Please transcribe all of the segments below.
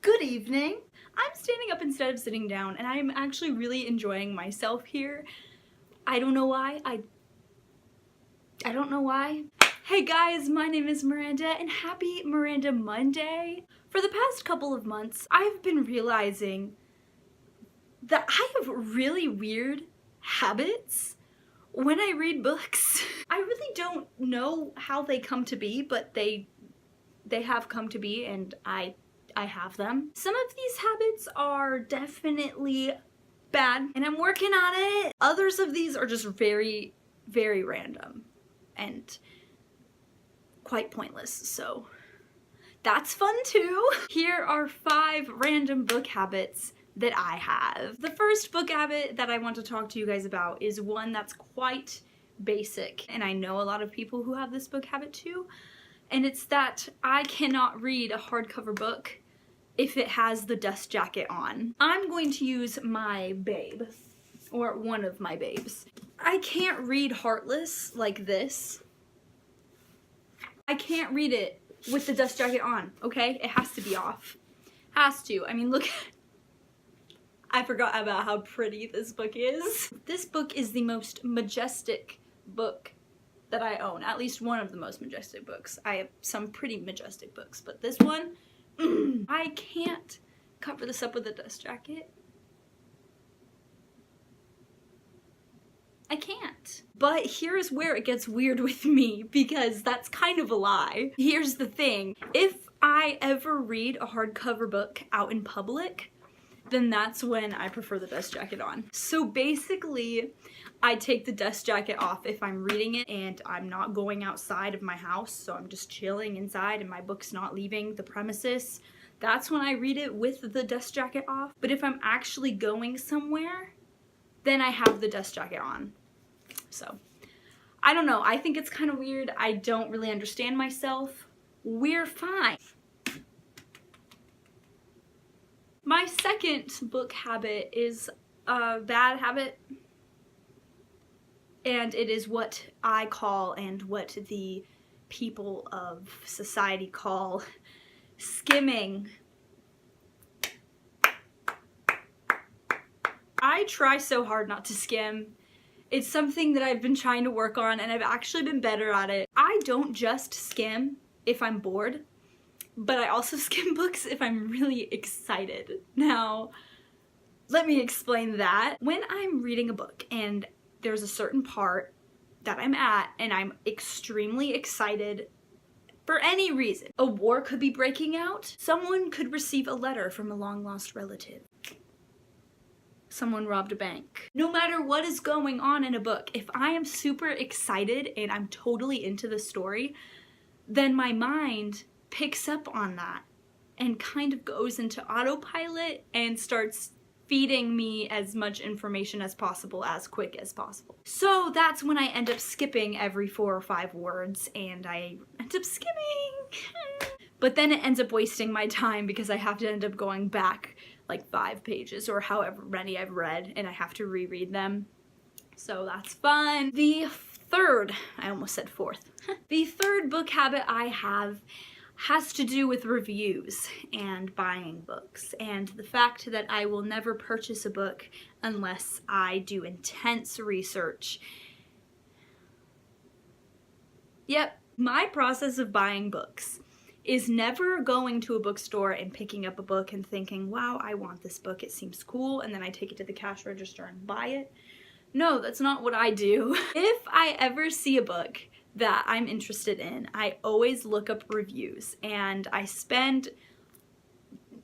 Good evening. I'm standing up instead of sitting down, and I'm actually really enjoying myself here. I don't know why. I don't know why. Hey guys, my name is Miranda, and happy Miranda Monday. For the past couple of months, I've been realizing that I have really weird habits when I read books. I really don't know how they come to be, but they have come to be, and I have them. Some of these habits are definitely bad, and I'm working on it. Others of these are just very, very random and quite pointless, so that's fun too. Here are 5 random book habits that I have. The first book habit that I want to talk to you guys about is one that's quite basic, and I know a lot of people who have this book habit too, and it's that I cannot read a hardcover book if it has the dust jacket on. I'm going to use my babe, or one of my babes. I can't read Heartless like this. I can't read it with the dust jacket on, okay? It has to be off. Has to. I mean, look. I forgot about how pretty this book is. This book is the most majestic book that I own. At least one of the most majestic books. I have some pretty majestic books, but this one, I can't cover this up with a dust jacket. I can't. But here's where it gets weird with me, because that's kind of a lie. Here's the thing. If I ever read a hardcover book out in public, then that's when I prefer the dust jacket on. So basically, I take the dust jacket off if I'm reading it and I'm not going outside of my house, so I'm just chilling inside and my book's not leaving the premises. That's when I read it with the dust jacket off. But if I'm actually going somewhere, then I have the dust jacket on. So, I don't know. I think it's kind of weird. I don't really understand myself. We're fine. My second book habit is a bad habit, and it is what I call, and what the people of society call, skimming. I try so hard not to skim. It's something that I've been trying to work on, and I've actually been better at it. I don't just skim if I'm bored, but I also skim books if I'm really excited. Now, let me explain that. When I'm reading a book and there's a certain part that I'm at and I'm extremely excited for any reason. A war could be breaking out. Someone could receive a letter from a long-lost relative. Someone robbed a bank. No matter what is going on in a book, if I am super excited and I'm totally into the story, then my mind picks up on that and kind of goes into autopilot and starts feeding me as much information as possible as quick as possible. So that's when I end up skipping every 4 or 5 words, and I end up skimming. But then it ends up wasting my time because I have to end up going back like 5 pages or however many I've read, and I have to reread them. So that's fun. The third, I almost said fourth. The third book habit I have has to do with reviews and buying books, and the fact that I will never purchase a book unless I do intense research. Yep, my process of buying books is never going to a bookstore and picking up a book and thinking, wow, I want this book, it seems cool, and then I take it to the cash register and buy it. No, that's not what I do. If I ever see a book that I'm interested in, I always look up reviews, and I spend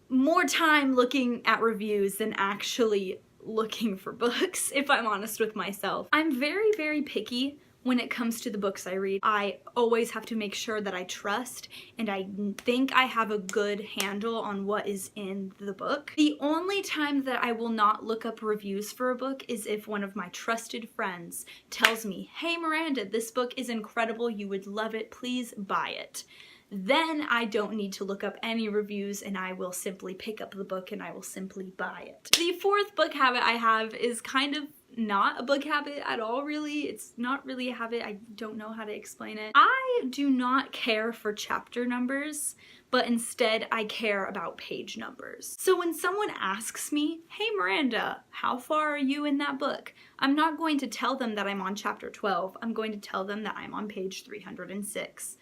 more time looking at reviews than actually looking for books, if I'm honest with myself. I'm very, very picky when it comes to the books I read. I always have to make sure that I trust and I think I have a good handle on what is in the book. The only time that I will not look up reviews for a book is if one of my trusted friends tells me, hey Miranda, this book is incredible, you would love it, please buy it. Then I don't need to look up any reviews, and I will simply pick up the book and I will simply buy it. The fourth book habit I have is kind of not a book habit at all, really. It's not really a habit. I don't know how to explain it. I do not care for chapter numbers, but instead I care about page numbers. So when someone asks me, hey Miranda, how far are you in that book? I'm not going to tell them that I'm on chapter 12. I'm going to tell them that I'm on page 306.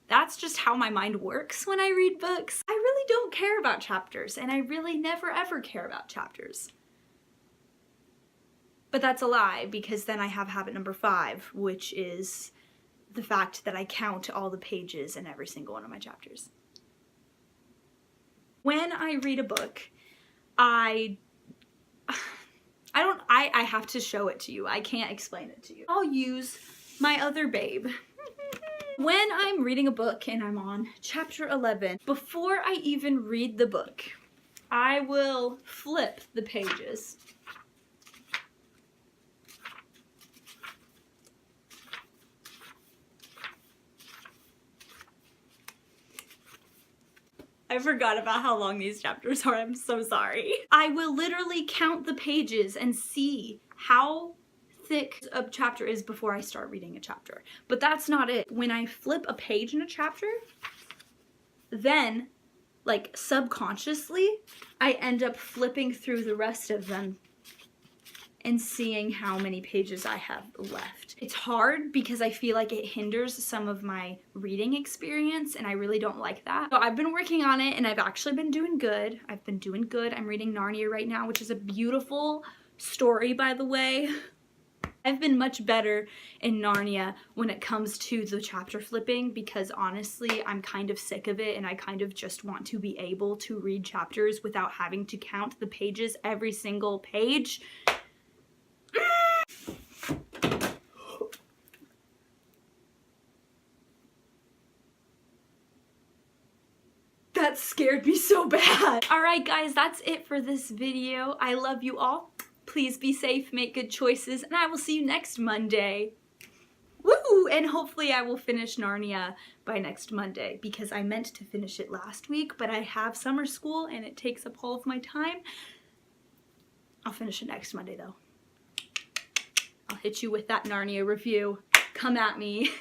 That's just how my mind works when I read books. I really don't care about chapters, and I really never ever care about chapters. But that's a lie, because then I have habit number 5, which is the fact that I count all the pages in every single one of my chapters. When I read a book, I have to show it to you. I can't explain it to you. I'll use my other babe. When I'm reading a book and I'm on chapter 11, before I even read the book, I will flip the pages. I forgot about how long these chapters are, I'm so sorry. I will literally count the pages and see how thick a chapter is before I start reading a chapter. But that's not it. When I flip a page in a chapter, then, like subconsciously, I end up flipping through the rest of them and seeing how many pages I have left. It's hard because I feel like it hinders some of my reading experience, and I really don't like that. So I've been working on it, and I've actually been doing good. I'm reading Narnia right now, which is a beautiful story, by the way. I've been much better in Narnia when it comes to the chapter flipping, because honestly, I'm kind of sick of it, and I kind of just want to be able to read chapters without having to count the pages every single page. That scared me so bad. Alright guys, that's it for this video. I love you all. Please be safe, make good choices, and I will see you next Monday. Woo! And hopefully I will finish Narnia by next Monday, because I meant to finish it last week, but I have summer school and it takes up all of my time. I'll finish it next Monday though. I'll hit you with that Narnia review. Come at me.